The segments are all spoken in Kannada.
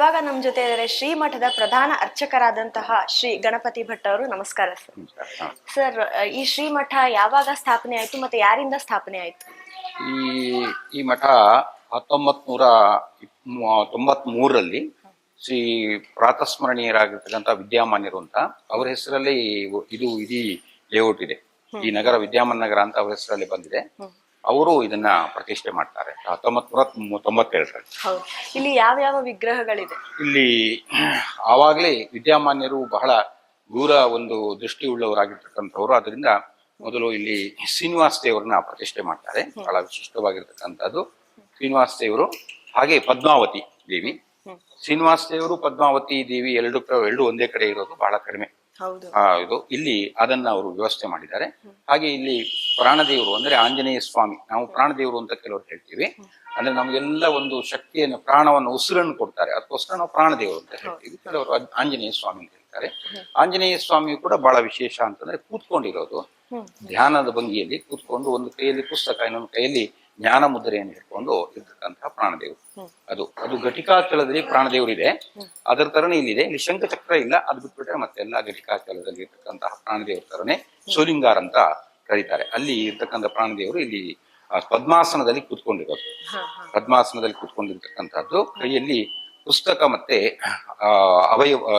ಇವಾಗ ನಮ್ಮ ಜೊತೆ ಇದ್ದಾರೆ ಶ್ರೀಮಠದ ಪ್ರಧಾನ ಅರ್ಚಕರಾದಂತಹ ಶ್ರೀ ಗಣಪತಿ ಭಟ್ ಅವರು. ನಮಸ್ಕಾರ ಸರ್. ಸರ್, ಈ ಶ್ರೀಮಠ ಯಾವಾಗ ಸ್ಥಾಪನೆ ಆಯ್ತು ಮತ್ತೆ ಯಾರಿಂದ ಸ್ಥಾಪನೆ ಆಯ್ತು? ಈ ಮಠ 1993ರಲ್ಲಿ ಶ್ರೀ ಪ್ರಾತಸ್ಮರಣೀಯರಾಗಿರ್ತಕ್ಕಂಥ ವಿದ್ಯಾಮಾನ್ಯರು ಅಂತ ಅವ್ರ ಹೆಸರಲ್ಲಿ ಇದು ಇಡೀ ಲೇಔಟ್ ಇದೆ. ಈ ನಗರ ವಿದ್ಯಾಮಾನ್ಯ ನಗರ ಅಂತ ಅವ್ರ ಹೆಸರಲ್ಲಿ ಬಂದಿದೆ. ಅವರು ಇದನ್ನ ಪ್ರತಿಷ್ಠೆ ಮಾಡ್ತಾರೆ 1997ರಲ್ಲಿ. ಇಲ್ಲಿ ಯಾವ ಯಾವ ವಿಗ್ರಹಗಳಿದೆ? ಇಲ್ಲಿ ಆವಾಗಲೇ ವಿದ್ಯಾಮಾನ್ಯರು ಬಹಳ ದೂರ ಒಂದು ದೃಷ್ಟಿ ಉಳ್ಳವರಾಗಿರ್ತಕ್ಕಂಥವ್ರು. ಅದರಿಂದ ಮೊದಲು ಇಲ್ಲಿ ಶ್ರೀನಿವಾಸ ದೇವರನ್ನ ಪ್ರತಿಷ್ಠೆ ಮಾಡ್ತಾರೆ. ಬಹಳ ವಿಶಿಷ್ಟವಾಗಿರ್ತಕ್ಕಂಥದ್ದು ಶ್ರೀನಿವಾಸ ದೇವರು. ಹಾಗೆ ಪದ್ಮಾವತಿ ದೇವಿ. ಶ್ರೀನಿವಾಸ ದೇವರು ಪದ್ಮಾವತಿ ದೇವಿ ಎರಡು ಒಂದೇ ಕಡೆ ಇರೋದು ಬಹಳ ಕಡಿಮೆ. ಇದು ಇಲ್ಲಿ ಅದನ್ನ ಅವರು ವ್ಯವಸ್ಥೆ ಮಾಡಿದ್ದಾರೆ. ಹಾಗೆ ಇಲ್ಲಿ ಪ್ರಾಣದೇವರು ಅಂದ್ರೆ ಆಂಜನೇಯ ಸ್ವಾಮಿ. ನಾವು ಪ್ರಾಣದೇವರು ಅಂತ ಕೆಲವರು ಹೇಳ್ತೀವಿ. ಅಂದ್ರೆ ನಮ್ಗೆಲ್ಲ ಒಂದು ಶಕ್ತಿಯನ್ನು, ಪ್ರಾಣವನ್ನು, ಉಸಿರನ್ನು ಕೊಡ್ತಾರೆ. ಅದಕ್ಕೋಸ್ಕರ ನಾವು ಪ್ರಾಣದೇವರು ಅಂತ ಹೇಳ್ತೀವಿ. ಕೆಲವರು ಆಂಜನೇಯ ಸ್ವಾಮಿ ಅಂತ ಹೇಳ್ತಾರೆ. ಆಂಜನೇಯ ಸ್ವಾಮಿಯು ಕೂಡ ಬಹಳ ವಿಶೇಷ ಅಂತಂದ್ರೆ ಕೂತ್ಕೊಂಡಿರೋದು ಧ್ಯಾನದ ಭಂಗಿಯಲ್ಲಿ ಕೂತ್ಕೊಂಡು, ಒಂದು ಕೈಯಲ್ಲಿ ಪುಸ್ತಕ, ಇನ್ನೊಂದು ಕೈಯಲ್ಲಿ ಜ್ಞಾನ ಮುದ್ರೆಯನ್ನು ಹಿಡ್ಕೊಂಡು ಇರ್ತಕ್ಕಂತಹ ಪ್ರಾಣದೇವರು. ಅದು ಘಟಿಕಾಚಲದಲ್ಲಿ ಪ್ರಾಣದೇವರು ಇದೆ. ಅದರ ತರನೇ ಇಲ್ಲಿದೆ. ಇಲ್ಲಿ ಶಂಖಚಕ್ರ ಇಲ್ಲ. ಅದು ಬಿಟ್ಬಿಟ್ರೆ ಮತ್ತೆಲ್ಲ ಘಟಿಕಾಚಲದಲ್ಲಿ ಇರ್ತಕ್ಕಂತಹ ಪ್ರಾಣದೇವರ ತರನೇ ಸೋಲಿಂಗಾರ್ ಅಂತ ಕರೀತಾರೆ. ಅಲ್ಲಿ ಇರ್ತಕ್ಕಂಥ ಪ್ರಾಣದೇವರು ಇಲ್ಲಿ ಪದ್ಮಾಸನದಲ್ಲಿ ಕೂತ್ಕೊಂಡಿರೋದು. ಪದ್ಮಾಸನದಲ್ಲಿ ಕೂತ್ಕೊಂಡಿರ್ತಕ್ಕಂಥದ್ದು. ಕೈಯಲ್ಲಿ ಪುಸ್ತಕ ಮತ್ತೆ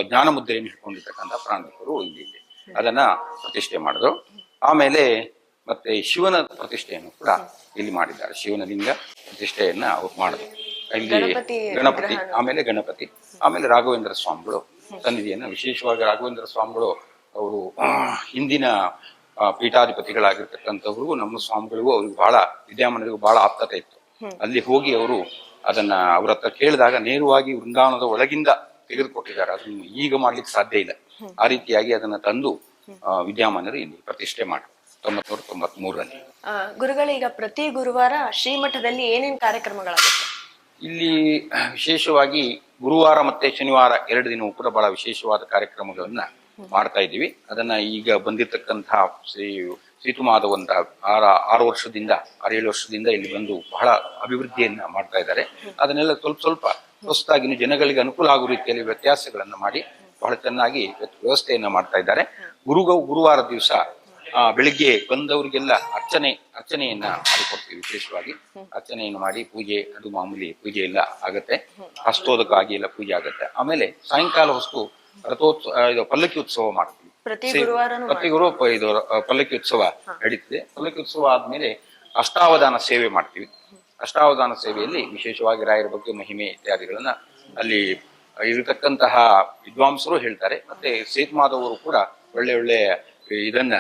ಜ್ಞಾನ ಮುದ್ರೆಯನ್ನು ಹಿಡ್ಕೊಂಡಿರ್ತಕ್ಕಂಥ ಪ್ರಾಣದೇವರು ಇಲ್ಲಿ ಅದನ್ನ ಪ್ರತಿಷ್ಠೆ ಮಾಡಿದ್ರು. ಆಮೇಲೆ ಮತ್ತೆ ಶಿವನ ಪ್ರತಿಷ್ಠೆಯನ್ನು ಕೂಡ ಇಲ್ಲಿ ಮಾಡಿದ್ದಾರೆ. ಶಿವನ ಲಿಂಗ ಪ್ರತಿಷ್ಠೆಯನ್ನ ಅವ್ರು ಮಾಡಿದ್ರು. ಇಲ್ಲಿ ಗಣಪತಿ, ಆಮೇಲೆ ರಾಘವೇಂದ್ರ ಸ್ವಾಮಿಗಳು ಸನ್ನಿಧಿಯನ್ನ, ವಿಶೇಷವಾಗಿ ರಾಘವೇಂದ್ರ ಸ್ವಾಮಿಗಳು ಅವರು ಹಿಂದಿನ ಪೀಠಾಧಿಪತಿಗಳಾಗಿರ್ತಕ್ಕಂಥವ್ರಿಗೂ ನಮ್ಮ ಸ್ವಾಮಿಗಳಿಗೂ ಅವ್ರಿಗೆ ಬಹಳ, ವಿದ್ಯಾಮಾನ್ಯರಿಗೂ ಬಹಳ ಆಪ್ತತೆ ಇತ್ತು. ಅಲ್ಲಿ ಹೋಗಿ ಅವರು ಅದನ್ನ ಅವ್ರ ಹತ್ರ ಕೇಳಿದಾಗ ನೇರವಾಗಿ ವೃಂದಾವನದ ಒಳಗಿಂದ ತೆಗೆದುಕೊಟ್ಟಿದ್ದಾರೆ. ಅದನ್ನು ಈಗ ಮಾಡ್ಲಿಕ್ಕೆ ಸಾಧ್ಯ ಇಲ್ಲ. ಆ ರೀತಿಯಾಗಿ ಅದನ್ನ ತಂದು ವಿದ್ಯಾಮಾನ್ಯರು ಇಲ್ಲಿ ಪ್ರತಿಷ್ಠೆ ಮಾಡಿದ್ರು 1993ರಲ್ಲಿ. ಗುರುಗಳೀಗ ಪ್ರತಿ ಗುರುವಾರ ಶ್ರೀಮಠದಲ್ಲಿ ಏನೇನು ಕಾರ್ಯಕ್ರಮಗಳಾಗುತ್ತೆ? ಇಲ್ಲಿ ವಿಶೇಷವಾಗಿ ಗುರುವಾರ ಮತ್ತೆ ಶನಿವಾರ 2 ದಿನವೂ ಕೂಡ ಬಹಳ ವಿಶೇಷವಾದ ಕಾರ್ಯಕ್ರಮಗಳನ್ನ ಮಾಡ್ತಾ ಇದ್ದೀವಿ. ಅದನ್ನ ಈಗ ಬಂದಿರತಕ್ಕಂತಹ ಶ್ರೀತುಮಾಧವ್ ಅಂತ 6 ವರ್ಷದಿಂದ ಇಲ್ಲಿ ಬಂದು ಬಹಳ ಅಭಿವೃದ್ಧಿಯನ್ನ ಮಾಡ್ತಾ ಇದ್ದಾರೆ. ಅದನ್ನೆಲ್ಲ ಸ್ವಲ್ಪ ಹೊಸದಾಗಿ ಜನಗಳಿಗೆ ಅನುಕೂಲ ಆಗುವ ರೀತಿಯಲ್ಲಿ ವ್ಯತ್ಯಾಸಗಳನ್ನ ಮಾಡಿ ಬಹಳ ಚೆನ್ನಾಗಿ ವ್ಯವಸ್ಥೆಯನ್ನ ಮಾಡ್ತಾ ಇದ್ದಾರೆ. ಗುರುವಾರ ದಿವಸ ಬೆಳಿಗ್ಗೆ ಬಂದವರಿಗೆಲ್ಲ ಅರ್ಚನೆಯನ್ನ ಮಾಡಿಕೊಡ್ತೀವಿ. ವಿಶೇಷವಾಗಿ ಅರ್ಚನೆಯನ್ನು ಮಾಡಿ ಪೂಜೆ, ಅದು ಮಾಮೂಲಿ ಪೂಜೆ ಎಲ್ಲ ಆಗತ್ತೆ. ಹಸ್ತೋದಕ ಆಗಿ ಎಲ್ಲ ಪೂಜೆ ಆಗತ್ತೆ. ಆಮೇಲೆ ಸಾಯಂಕಾಲ ಹೊತ್ತು ಪಲ್ಲಕ್ಕಿ ಉತ್ಸವ ಮಾಡ್ತೀವಿ. ಪ್ರತಿ ಗುರು ಇದು ಪಲ್ಲಕ್ಕಿ ಉತ್ಸವ ನಡೀತಿದೆ. ಪಲ್ಲಕ್ಕಿ ಉತ್ಸವ ಆದ್ಮೇಲೆ ಅಷ್ಟಾವಧಾನ ಸೇವೆ ಮಾಡ್ತೀವಿ. ಅಷ್ಟಾವಧಾನ ಸೇವೆಯಲ್ಲಿ ವಿಶೇಷವಾಗಿ ರಾಯರ ಬಗ್ಗೆ ಮಹಿಮೆ ಇತ್ಯಾದಿಗಳನ್ನ ಅಲ್ಲಿ ಇರತಕ್ಕಂತಹ ವಿದ್ವಾಂಸರು ಹೇಳ್ತಾರೆ. ಮತ್ತೆ ಸೇತುಮಾಧವರು ಕೂಡ ಒಳ್ಳೆ ಇದನ್ನ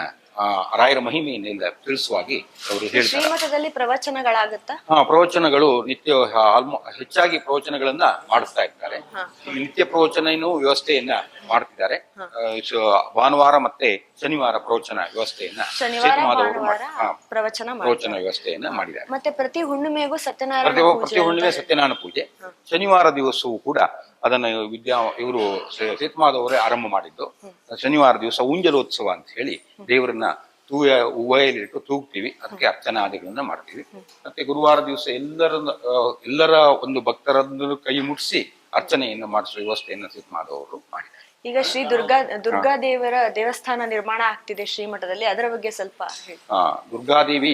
ರಾಯರ ಮಹಿಮೆಯಿಂದ ತಿಳಿಸುವಾಗಿ ಅವರು ಹೇಳ್ತಾರೆ. ಶ್ರೀಮಠದಲ್ಲಿ ಪ್ರವಚನಗಳಾಗುತ್ತಾ? ಪ್ರವಚನಗಳು ನಿತ್ಯ ಹೆಚ್ಚಾಗಿ ಪ್ರವಚನಗಳನ್ನ ಮಾಡಿಸ್ತಾ ಇರ್ತಾರೆ. ನಿತ್ಯ ಪ್ರವಚನ ವ್ಯವಸ್ಥೆಯನ್ನ ಮಾಡ್ತಿದ್ದಾರೆ. ಭಾನುವಾರ ಮತ್ತೆ ಶನಿವಾರ ಪ್ರವಚನ ವ್ಯವಸ್ಥೆಯನ್ನ ಪ್ರವಚನ ವ್ಯವಸ್ಥೆಯನ್ನ ಮಾಡಿದ್ದಾರೆ. ಮತ್ತೆ ಪ್ರತಿ ಹುಣ್ಣಿಮೆಗೂ ಪ್ರತಿ ಹುಣ್ಣಿಮೆ ಸತ್ಯನಾರಾಯಣ ಪೂಜೆ. ಶನಿವಾರ ದಿವಸವೂ ಕೂಡ ಅದನ್ನ ಇವರು ಸೇತುಮಾಧವರೇ ಆರಂಭ ಮಾಡಿದ್ದು. ಶನಿವಾರ ದಿವಸ ಉಂಜಲೋತ್ಸವ ಅಂತ ಹೇಳಿ ದೇವರನ್ನ ಉಭಯಲ್ಲಿಟ್ಟು ತೂಗ್ತೀವಿ. ಅದಕ್ಕೆ ಅರ್ಚನಾದಿಗಳನ್ನ ಮಾಡ್ತೀವಿ. ಮತ್ತೆ ಗುರುವಾರ ದಿವಸ ಎಲ್ಲರ ಒಂದು ಭಕ್ತರನ್ನು ಕೈ ಮುಟ್ಟಿಸಿ ಅರ್ಚನೆಯನ್ನು ಮಾಡಿಸುವ ವ್ಯವಸ್ಥೆಯನ್ನು ಸೇತುಮಾಧವರು ಮಾಡಿದ್ದಾರೆ. ಈಗ ಶ್ರೀ ದುರ್ಗಾ ದೇವರ ದೇವಸ್ಥಾನ ನಿರ್ಮಾಣ ಆಗ್ತಿದೆ ಶ್ರೀಮಠದಲ್ಲಿ, ಅದರ ಬಗ್ಗೆ ಸ್ವಲ್ಪ ಹೇಳಿ. ದುರ್ಗಾದೇವಿ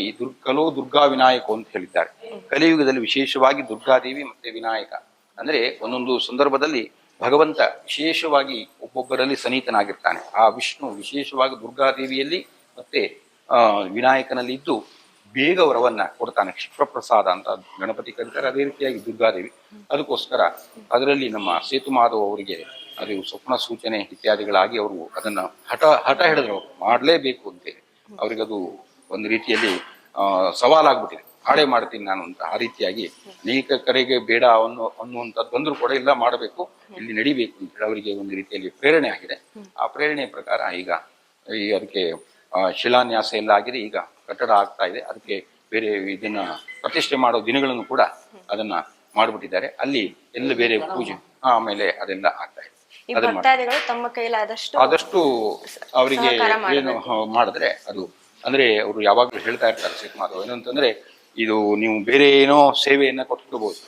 ದುರ್ಗಾ ವಿನಾಯಕ ಅಂತ ಹೇಳಿದ್ದಾರೆ. ಕಲಿಯುಗದಲ್ಲಿ ವಿಶೇಷವಾಗಿ ದುರ್ಗಾದೇವಿ ಮತ್ತೆ ವಿನಾಯಕ ಅಂದ್ರೆ ಒಂದೊಂದು ಸಂದರ್ಭದಲ್ಲಿ ಭಗವಂತ ವಿಶೇಷವಾಗಿ ಒಬ್ಬೊಬ್ಬರಲ್ಲಿ ಸನ್ನಿಹಿತನಾಗಿರ್ತಾನೆ. ಆ ವಿಷ್ಣು ವಿಶೇಷವಾಗಿ ದುರ್ಗಾದೇವಿಯಲ್ಲಿ ಮತ್ತೆ ವಿನಾಯಕನಲ್ಲಿ ಇದ್ದು ಬೇಗ ವರವನ್ನ ಕೊಡ್ತಾನೆ. ಕ್ಷಿಪ್ರಪ್ರಸಾದ ಅಂತ ಗಣಪತಿ ಕರೀತಾರೆ. ಅದೇ ರೀತಿಯಾಗಿ ದುರ್ಗಾದೇವಿ. ಅದಕ್ಕೋಸ್ಕರ ಅದರಲ್ಲಿ ನಮ್ಮ ಸೇತುಮಾಧವ್ ಅವರಿಗೆ ಅದು ಸ್ವಪ್ನ ಸೂಚನೆ ಇತ್ಯಾದಿಗಳಾಗಿ ಅವರು ಅದನ್ನ ಹಠ ಹಿಡಿದ್ರು, ಮಾಡಲೇಬೇಕು ಅಂತೇಳಿ. ಅವ್ರಿಗದು ಒಂದು ರೀತಿಯಲ್ಲಿ ಸವಾಲಾಗ್ಬಿಟ್ಟಿದೆ. ಹಾಡೆ ಮಾಡ್ತೀನಿ ನಾನು ಅಂತ. ಆ ರೀತಿಯಾಗಿ ಅನೇಕ ಕಡೆಗೆ ಬೇಡ ಅನ್ನುವಂಥದ್ದು ಬಂದ್ರು ಕೂಡ ಇಲ್ಲ, ಮಾಡಬೇಕು, ಇಲ್ಲಿ ನಡಿಬೇಕು ಅಂತ ಹೇಳಿ ಅವರಿಗೆ ಒಂದು ರೀತಿಯಲ್ಲಿ ಪ್ರೇರಣೆ ಆಗಿದೆ. ಆ ಪ್ರೇರಣೆ ಪ್ರಕಾರ ಈಗ ಅದಕ್ಕೆ ಶಿಲಾನ್ಯಾಸ ಎಲ್ಲ ಆಗಿದೆ. ಈಗ ಕಟ್ಟಡ ಆಗ್ತಾ ಇದೆ. ಅದಕ್ಕೆ ಬೇರೆ ಇದನ್ನ ಪ್ರತಿಷ್ಠೆ ಮಾಡೋ ದಿನಗಳನ್ನು ಕೂಡ ಅದನ್ನ ಮಾಡಿಬಿಟ್ಟಿದ್ದಾರೆ. ಅಲ್ಲಿ ಎಲ್ಲ ಬೇರೆ ಪೂಜೆ ಆಮೇಲೆ ಅದೆಲ್ಲ ಆಗ್ತಾ ಇದೆ. ತಮ್ಮ ಕೈಲಾದಷ್ಟು ಆದಷ್ಟು ಅವರಿಗೆ ಏನು ಮಾಡಿದ್ರೆ ಅದು ಅಂದ್ರೆ ಅವರು ಯಾವಾಗ್ಲೂ ಹೇಳ್ತಾ ಇರ್ತಾರೆ ಸೇತುಮಾಧವ್ ಏನಂತಂದ್ರೆ, ಇದು ನೀವು ಬೇರೆ ಏನೋ ಸೇವೆಯನ್ನ ಕೊಟ್ಕೋಬಹುದು.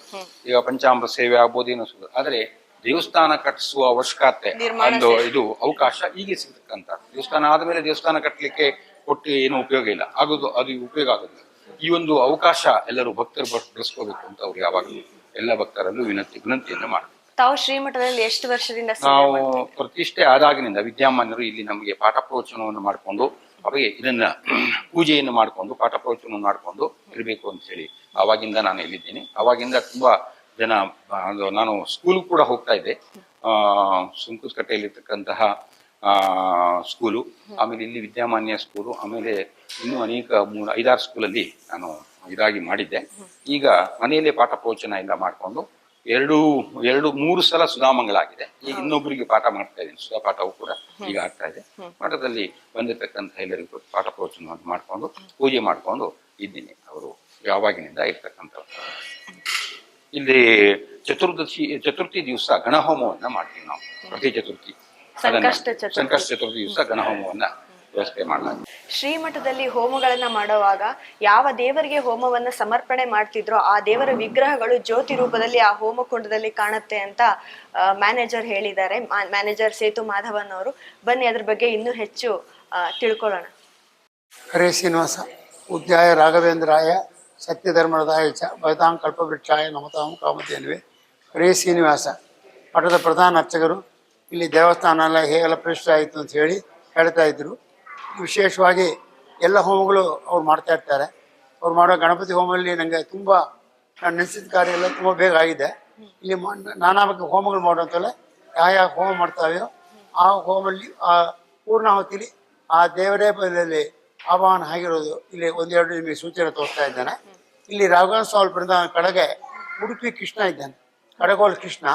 ಈಗ ಪಂಚಾಮೃತ ಸೇವೆ ಆಗ್ಬೋದು ಏನೋ, ಆದ್ರೆ ದೇವಸ್ಥಾನ ಕಟ್ಟಿಸುವ ಅವಶ್ಯಕತೆ ನಿರ್ಮಾಣ ಒಂದು ಇದು ಅವಕಾಶ ಈಗ ಸಿಗ್ತಕ್ಕಂಥ ದೇವಸ್ಥಾನ ಆದ್ಮೇಲೆ ದೇವಸ್ಥಾನ ಕಟ್ಟಲಿಕ್ಕೆ ಕೊಟ್ಟು ಏನು ಉಪಯೋಗ ಇಲ್ಲ ಆಗೋದು ಅದು ಉಪಯೋಗ ಆಗೋದಿಲ್ಲ. ಈ ಒಂದು ಅವಕಾಶ ಎಲ್ಲರೂ ಭಕ್ತರು ಬಳಸ್ಕೋಬೇಕು ಅಂತ ಅವ್ರು ಯಾವಾಗಲೂ ಎಲ್ಲ ಭಕ್ತರಲ್ಲೂ ವಿನಂತಿಯನ್ನು ಮಾಡ್ತಾರೆ. ತಾವು ಶ್ರೀಮಠದಲ್ಲಿ ಎಷ್ಟು ವರ್ಷದಿಂದ ನಾವು ಪ್ರತಿಷ್ಠೆ ಆದಾಗಿನಿಂದ ವಿದ್ಯಾಮಾನ್ಯರು ಇಲ್ಲಿ ನಮಗೆ ಪಾಠ ಪ್ರವಚನವನ್ನು ಮಾಡಿಕೊಂಡು ಅವರಿಗೆ ಇದನ್ನ ಪೂಜೆಯನ್ನು ಮಾಡಿಕೊಂಡು ಪಾಠ ಪ್ರವಚನವನ್ನು ಮಾಡಿಕೊಂಡು ಇರಬೇಕು ಅಂತ ಹೇಳಿ ಆವಾಗಿಂದ ನಾನು ಇಲ್ಲಿದ್ದೀನಿ. ಆವಾಗಿಂದ ತುಂಬಾ ಜನ ನಾನು ಸ್ಕೂಲ್ ಕೂಡ ಹೋಗ್ತಾ ಇದ್ದೆ, ಸುಂಕುಸ್ಕಟ್ಟೆಯಲ್ಲಿರ್ತಕ್ಕಂತಹ ಸ್ಕೂಲು, ಆಮೇಲೆ ಇಲ್ಲಿ ವಿದ್ಯಾಮಾನ್ಯ ಸ್ಕೂಲು, ಆಮೇಲೆ ಇನ್ನೂ ಅನೇಕ 5-6 ಸ್ಕೂಲಲ್ಲಿ ನಾನು ಇದಾಗಿ ಮಾಡಿದ್ದೆ. ಈಗ ಮನೆಯಲ್ಲೇ ಪಾಠ ಪ್ರವಚನ ಎಲ್ಲ ಮಾಡಿಕೊಂಡು 2-3 ಸಲ ಸುಧಾಮಂಗಳ ಆಗಿದೆ. ಈಗ ಇನ್ನೊಬ್ಬರಿಗೆ ಪಾಠ ಮಾಡ್ತಾ ಇದ್ದೀನಿ, ಸುಧಾ ಪಾಠವು ಕೂಡ ಈಗ ಆಗ್ತಾ ಇದೆ. ಪಾಠದಲ್ಲಿ ಬಂದಿರತಕ್ಕಂಥ ಎಲ್ಲರಿಗೂ ಪಾಠ ಪ್ರವಚನವನ್ನು ಮಾಡಿಕೊಂಡು ಪೂಜೆ ಮಾಡಿಕೊಂಡು ಇದ್ದೀನಿ. ಅವರು ಯಾವಾಗಿನಿಂದ ಇರ್ತಕ್ಕಂಥವ್ರು. ಇಲ್ಲಿ ಚತುರ್ಥಿ ದಿವಸ ಗಣಹೋಮವನ್ನ ಮಾಡ್ತೀವಿ ನಾವು. ಪ್ರತಿ ಚತುರ್ಥಿ ಸಂಕಷ್ಟ ಚತುರ್ಥಿ ದಿವಸ ಗಣಹೋಮವನ್ನ ವ್ಯವಸ್ಥೆ ಮಾಡಲಾಗಿದೆ. ಶ್ರೀಮಠದಲ್ಲಿ ಹೋಮಗಳನ್ನ ಮಾಡುವಾಗ ಯಾವ ದೇವರಿಗೆ ಹೋಮವನ್ನ ಸಮರ್ಪಣೆ ಮಾಡ್ತಿದ್ರೋ ಆ ದೇವರ ವಿಗ್ರಹಗಳು ಜ್ಯೋತಿ ರೂಪದಲ್ಲಿ ಆ ಹೋಮಕುಂಡದಲ್ಲಿ ಕಾಣುತ್ತೆ ಅಂತ ಮ್ಯಾನೇಜರ್ ಹೇಳಿದ್ದಾರೆ. ಮ್ಯಾನೇಜರ್ ಸೇತು ಮಾಧವನ್ ಅವರು. ಬನ್ನಿ ಅದ್ರ ಬಗ್ಗೆ ಇನ್ನೂ ಹೆಚ್ಚು ತಿಳ್ಕೊಳ್ಳೋಣ. ಹರೇ ಶ್ರೀನಿವಾಸ ಉದ್ಯಾಯ ರಾಘವೇಂದ್ರಾಯ ಸತ್ಯಧರ್ಮದಾಯ ಚ ಭಯತಾಂ ಕಲ್ಪವೃಕ್ಷಾಯ ನಮತಾಂ ಕಾಮಧೇನುವೆ. ಹರೇ ಶ್ರೀನಿವಾಸ ಮಠದ ಪ್ರಧಾನ ಅರ್ಚಕರು ಇಲ್ಲಿ ದೇವಸ್ಥಾನ ಎಲ್ಲ ಹೇಗೆಲ್ಲ ಪ್ರತಿಷ್ಠೆ ಆಯಿತು ಅಂತ ಹೇಳಿ ಹೇಳ್ತಾ ಇದ್ರು. ವಿಶೇಷವಾಗಿ ಎಲ್ಲ ಹೋಮಗಳು ಅವ್ರು ಮಾಡ್ತಾ ಇರ್ತಾರೆ. ಅವ್ರು ಮಾಡೋ ಗಣಪತಿ ಹೋಮದಲ್ಲಿ ನನಗೆ ತುಂಬ ನಾನು ನೆನೆಸಿದ ಕಾರ್ಯ ಎಲ್ಲ ತುಂಬ ಬೇಗ ಆಗಿದೆ. ಇಲ್ಲಿ ನಾನಾ ಬಗ್ಗೆ ಹೋಮಗಳು ಮಾಡುವಂತೆಲ್ಲ ಯಾವ ಹೋಮ ಮಾಡ್ತಾವೆಯೋ ಆ ಹೋಮಲ್ಲಿ ಆ ಪೂರ್ಣಾಹುತಿಲಿ ಆ ದೇವರೇ ಪದದಲ್ಲಿ ಆಹ್ವಾನ ಆಗಿರೋದು ಇಲ್ಲಿ 1-2 ನಿಮಗೆ ಸೂಚನೆ ತೋರಿಸ್ತಾ ಇದ್ದಾನೆ. ಇಲ್ಲಿ ರಾಘವೇಂದ್ರ ಸ್ವಾಮಿ ಬೃಂದಾವನ ಕಡೆಗೆ ಉಡುಪಿ ಕೃಷ್ಣ ಇದ್ದಾನೆ, ಕಡಗೋಲ್ ಕೃಷ್ಣ.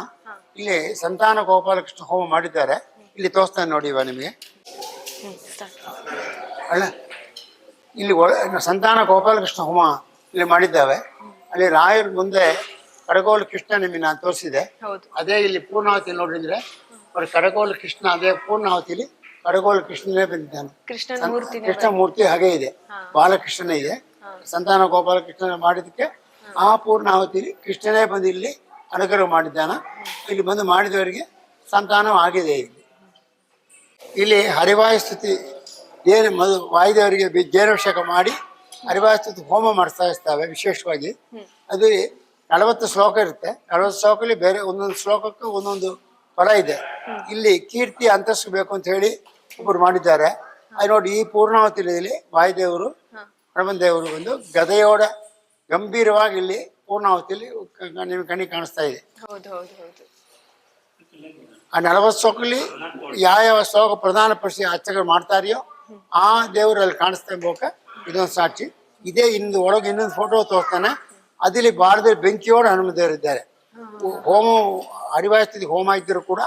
ಇಲ್ಲಿ ಸಂತಾನ ಗೋಪಾಲ ಕೃಷ್ಣ ಹೋಮ ಮಾಡಿದ್ದಾರೆ. ಇಲ್ಲಿ ತೋರಿಸ್ತಾನೆ ನೋಡಿ ಇವ ನಿಮಗೆ. ಅಲ್ಲ ಇಲ್ಲಿ ಸಂತಾನ ಗೋಪಾಲಕೃಷ್ಣ ಹೋಮ ಇಲ್ಲಿ ಮಾಡಿದ್ದಾವೆ. ಅಲ್ಲಿ ರಾಯರ ಮುಂದೆ ಕಡಗೋಲು ಕೃಷ್ಣ ನಿಮಗೆ ನಾನು ತೋರಿಸಿದೆ. ಅದೇ ಇಲ್ಲಿ ಪೂರ್ಣಾವತಿ ನೋಡಿದ್ರೆ ಅವ್ರ ಕಡಗೋಲು ಕೃಷ್ಣ ಅದೇ ಪೂರ್ಣಾವತಿಲಿ ಕಡಗೋಲು ಕೃಷ್ಣನೇ ಬಂದಿದ್ದಾನೆ. ಕೃಷ್ಣ ಮೂರ್ತಿ ಹಾಗೆ ಇದೆ, ಬಾಲಕೃಷ್ಣನೇ ಇದೆ. ಸಂತಾನ ಗೋಪಾಲಕೃಷ್ಣ ಮಾಡಿದಕ್ಕೆ ಆ ಪೂರ್ಣಾವತಿಲಿ ಕೃಷ್ಣನೇ ಬಂದು ಇಲ್ಲಿ ಅನುಗ್ರಹ ಮಾಡಿದ್ದಾನ. ಇಲ್ಲಿ ಬಂದು ಮಾಡಿದವರಿಗೆ ಸಂತಾನ ಆಗಿದೆ. ಇಲ್ಲಿ ಹರಿವಾಯುಸ್ತುತಿ ಏನು ವಾಯುದೇವರಿಗೆ ಜೇನಾಭಿಷೇಕ ಮಾಡಿ ಹರಿವಾಯುಸ್ತುತಿ ಹೋಮ ಮಾಡಿಸ್ತಾವೆ. ವಿಶೇಷವಾಗಿ ಅದು 40 ಶ್ಲೋಕ ಇರುತ್ತೆ. 40 ಶ್ಲೋಕದಲ್ಲಿ ಬೇರೆ ಒಂದೊಂದು ಶ್ಲೋಕಕ್ಕೆ ಒಂದೊಂದು ಫಲ ಇದೆ. ಇಲ್ಲಿ ಕೀರ್ತಿ ಅಂತಸ್ಬೇಕು ಅಂತ ಹೇಳಿ ಒಬ್ಬರು ಮಾಡಿದ್ದಾರೆ. ಅದು ನೋಡಿ ಈ ಪೂರ್ಣಾವತಿಯಲ್ಲಿ ವಾಯುದೇವರು ಹನುಮನ್ ದೇವರು ಬಂದು ಗದೆಯೋಡ ಗಂಭೀರವಾಗಿ ಇಲ್ಲಿ ಪೂರ್ಣಾವತಿಯಲ್ಲಿ ನಿಮಗೆ ಕಣ್ಣಿಗೆ ಕಾಣಿಸ್ತಾ ಇದೆ. ಆ 40 ಶ್ಲೋಕಲ್ಲಿ ಯಾವ ಶ್ಲೋಕ ಪ್ರಧಾನ ಪಡಿಸಿ ಅರ್ಚಕರು ಮಾಡ್ತಾರೆಯೋ ಆ ದೇವರಲ್ಲಿ ಕಾಣಿಸ್ತಾ ಇರ್ಬೇಕ. ಇದೊಂದು ಸಾಕ್ಷಿ. ಇದೇ ಒಳಗೆ ಇನ್ನೊಂದು ಫೋಟೋ ತೋರಿಸ್ತಾನೆ. ಅದಿಲ್ಲಿ ಬಾರದಲ್ಲಿ ಬೆಂಕಿಯೋடு ಹನುಮನ್ ದೇವರಿದ್ದಾರೆ. ಹೋಮ ಹರಿವಾಯುಸ್ತುತಿ ಹೋಮ ಇದ್ದರೂ ಕೂಡ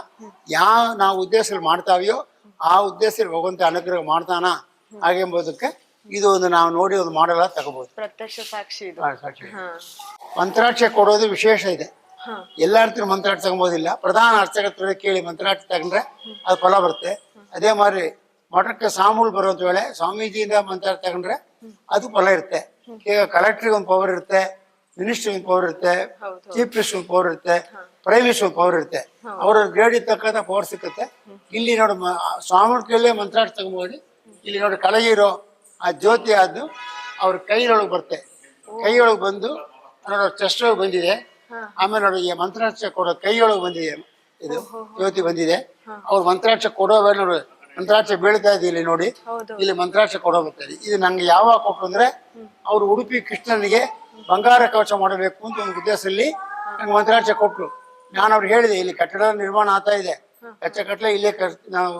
ಯಾವ ನಾವು ಉದ್ದೇಶದಲ್ಲಿ ಮಾಡ್ತಾವೆಯೋ ಆ ಉದ್ದೇಶದಲ್ಲಿ ಭಗವಂತ ಅನುಗ್ರಹ ಮಾಡ್ತಾನ ಹಾಗೆ ಎಂಬುದಕ್ಕೆ ಇದು ಒಂದು ನಾವು ನೋಡಿ ಒಂದು ಮಾಡಲ್ಲ ತಗೋಬಹುದು. ಪ್ರತ್ಯಕ್ಷ ಸಾಕ್ಷಿ. ಮಂತ್ರಾಕ್ಷ ಕೊಡೋದು ವಿಶೇಷ ಇದೆ. ಎಲ್ಲ ಅರ್ಥರು ಮಂತ್ರಾಕ್ಷ ತಗೊಬೋದಿಲ್ಲ. ಪ್ರಧಾನ ಅರ್ಚಕರ ಕೇಳಿ ಮಂತ್ರಾಕ್ಷ ತಗೊಂಡ್ರೆ ಅದು ಫಲ ಬರುತ್ತೆ. ಅದೇ ಮಾರಿ ಮಠಕ್ಕೆ ಸಾಮೂಲ್ ಬರೋದ್ ವೇಳೆ ಸ್ವಾಮೀಜಿಯಿಂದ ಮಂತ್ರಾಕ್ಷ ತಗೊಂಡ್ರೆ ಅದು ಫಲ ಇರುತ್ತೆ. ಈಗ ಕಲೆಕ್ಟರ್ಗೆ ಒಂದು ಪವರ್ ಇರುತ್ತೆ, ಮಿನಿಸ್ಟರ್ ಒಂದು ಪವರ್ ಇರುತ್ತೆ, ಚೀಫ್ ಮಿನಿಸ್ಟರ್ ಒಂದು ಪವರ್ ಇರುತ್ತೆ, ಪ್ರೈಮ್ ಮಿನಿಸ್ಟರ್ ಒಂದು ಪವರ್ ಇರುತ್ತೆ. ಅವ್ರ ಗ್ರೇಡ್ ತಕ್ಕಂಥ ಪವರ್ ಸಿಕ್ಕುತ್ತೆ. ಇಲ್ಲಿ ನೋಡಿ ಸ್ವಾಮಿ ಕೈಲೇ ಮಂತ್ರಾಕ್ಷ ತಗೊಂಬೋದು. ಇಲ್ಲಿ ನೋಡಿ ಕಳಗಿರೋ ಆ ಜ್ಯೋತಿ ಆದ್ದು ಅವ್ರ ಕೈಯೊಳಗೆ ಬರುತ್ತೆ. ಕೈಯೊಳಗೆ ಬಂದು ನೋಡೋ ಚೆಸ್ಟ್ ಒಳಗೆ ಬಂದಿದೆ. ಆಮೇಲೆ ನೋಡಿ ಈ ಮಂತ್ರಾಕ್ಷ ಕೊಡೋ ಕೈಯೊಳಗೆ ಬಂದಿದೆ. ಇದು ಜ್ಯೋತಿ ಬಂದಿದೆ. ಅವ್ರು ಮಂತ್ರಾಕ್ಷ ಕೊಡೋ ನೋಡಿ ಮಂತ್ರಾಕ್ಷ ಬೀಳ್ತಾ ಇದೆ. ಇಲ್ಲಿ ನೋಡಿ ಇಲ್ಲಿ ಮಂತ್ರಾಕ್ಷ ಕೊಡೋ ಬರ್ತದೆ. ಇದು ನಂಗೆ ಯಾವಾಗ ಕೊಟ್ಟರು ಅಂದ್ರೆ ಅವ್ರು ಉಡುಪಿ ಕೃಷ್ಣನಿಗೆ ಬಂಗಾರ ಕವಚ ಮಾಡಬೇಕು ಅಂತ ಒಂದು ಉದ್ದೇಶದಲ್ಲಿ ನಂಗೆ ಮಂತ್ರಾಕ್ಷ ಕೊಟ್ಟರು. ನಾನು ಅವ್ರಿಗೆ ಹೇಳಿದೆ ಇಲ್ಲಿ ಕಟ್ಟಡ ನಿರ್ಮಾಣ ಆಗ್ತಾ ಇದೆ, ಕಟ್ಟಲೆ ಇಲ್ಲೇ ನಾವು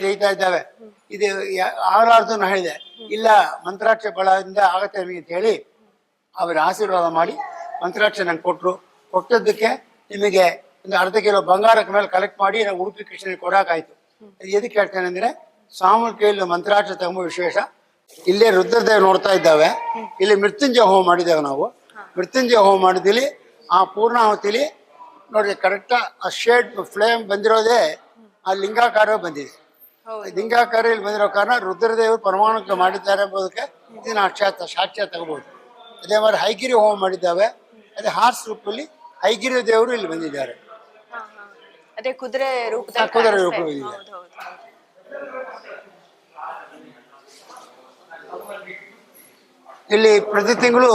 ತೆಗಿತಾ ಇದ್ದಾವೆ, ಇದು ಆಗಲಾರ್ದು ನಾ ಹೇಳಿದೆ. ಇಲ್ಲ ಮಂತ್ರಾಕ್ಷ ಬಲದಿಂದ ಆಗತ್ತೆ ನಿಮಗೆ ಅಂತ ಹೇಳಿ ಅವ್ರ ಆಶೀರ್ವಾದ ಮಾಡಿ ಮಂತ್ರಾಕ್ಷ ನಂಗೆ ಕೊಟ್ಟರು. ಕೊಟ್ಟದ್ದಕ್ಕೆ ನಿಮಗೆ ಒಂದು ಅರ್ಧ ಕಿಲೋ ಬಂಗಾರಕ್ಕೆ ಮೇಲೆ ಕಲೆಕ್ಟ್ ಮಾಡಿ ನಾವು ಉಡುಪಿ ಕೃಷ್ಣನಿಗೆ ಕೊಡೋಕಾಯ್ತು. ಎದಕ್ಕೆ ಹೇಳ್ತೇನೆ ಅಂದ್ರೆ ಸ್ವಾಮಿ ಕೈಯಲ್ಲಿ ಮಂತ್ರಾಕ್ಷ ತಗೊಂಬ ವಿಶೇಷ. ಇಲ್ಲೇ ರುದ್ರದೇವ್ ನೋಡ್ತಾ ಇದ್ದಾವೆ. ಇಲ್ಲಿ ಮೃತ್ಯುಂಜಯ ಹೋಮ ಮಾಡಿದ್ದೇವೆ ನಾವು. ಮೃತ್ಯುಂಜಯ ಹೋಮ ಮಾಡಿದಲ್ಲಿ ಆ ಪೂರ್ಣಾಹುತಿಲಿ ನೋಡಿ ಕರೆಕ್ಟ್ ಆ ಶೇಡ್ ಫ್ಲೇಮ್ ಬಂದಿರೋದೇ ಆ ಲಿಂಗಾಕಾರ ಬಂದಿದೆ. ಲಿಂಗಾಕಾರ ಇಲ್ಲಿ ಬಂದಿರೋ ಕಾರಣ ರುದ್ರದೇವರು ಪರಮಾಣುಕ್ಕೆ ಮಾಡಿದ್ದಾರೆ ಎಂಬುದಕ್ಕೆ ಇದನ್ನ ಸಾಕ್ಷ್ಯ ತಗೋಬಹುದು. ಅದೇ மாதிரி ಹೈಗಿರಿ ಹೋಮ ಮಾಡಿದ್ದಾವೆ. ಅದೇ ಹಾರ್ಸ್ ರೂಪದಲ್ಲಿ ಹೈಗಿರಿ ದೇವರು ಇಲ್ಲಿ ಬಂದಿದ್ದಾರೆ. ಅದೇ ಕುದುರೆ ರೂಪದಲ್ಲಿ ಕುದುರೆ ಕಾಣಿಸ್ತಾ ರೂಪ ಇದೆ. ಇದೆ. ಹೌದು, ಹೌದು, ಹೌದು. ಇಲ್ಲಿ ಪ್ರತಿ ತಿಂಗಳು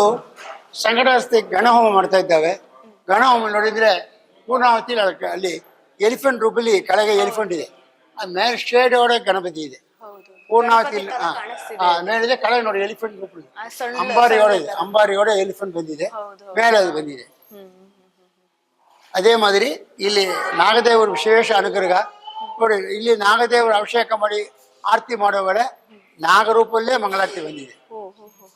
ಸಂಘಟಸ್ಥೆ ಗಣಹೋಮ ಮಾಡ್ತಾ ಇದ್ದಾವೆ. ಗಣಹೋಮ ನೋಡಿದ್ರೆ ಪೂರ್ಣಾವತಿ ಅಲ್ಲಿ ಎಲಿಫೆಂಟ್ ರೂಪದಲ್ಲಿ ಕೆಳಗೆ ಎಲಿಫೆಂಟ್ ಇದೆ, ಆ ಮೇಲೆ ಶೇಡ್ ಒಳಗೆ ಗಣಪತಿ ಇದೆ. ಹೌದು. ಪೂರ್ಣಾವತಿ ಗಣಪತಿ ತರ ಕಾಣಿಸ್ತಿದೆ. ಮೇಲಿದೆ, ಕೆಳಗೆ ನೋಡಿ ಎಲಿಫೆಂಟ್ ರೂಪದಲ್ಲಿ ಆ ಸಣ್ಣ ಅಂಬಾರಿಯೋടെ ಸಣ್ಣ ಇದೆ, ತರ. ಅಂಬಾರಿಯೋಡೆ ಎಲಿಫೆಂಟ್ ಬಂದಿದೆ, ಹೌದು, ಹೌದು. ಮೇಲೆ ಅದು ಬಂದಿದೆ. ಹ್ಮ್. ಅದೇ ಮಾದರಿ ಇಲ್ಲಿ ನಾಗದೇವರ ವಿಶೇಷ ಅನುಗ್ರಹ ನೋಡಿ. ಇಲ್ಲಿ ನಾಗದೇವರ ಅಭಿಷೇಕ ಮಾಡಿ ಆರತಿ ಮಾಡೋ ವೇಳೆ ನಾಗರೂಪಲ್ಲೇ ಮಂಗಳಾರತಿ ಬಂದಿದೆ. ಓ, ಹೋ, ಹೋ.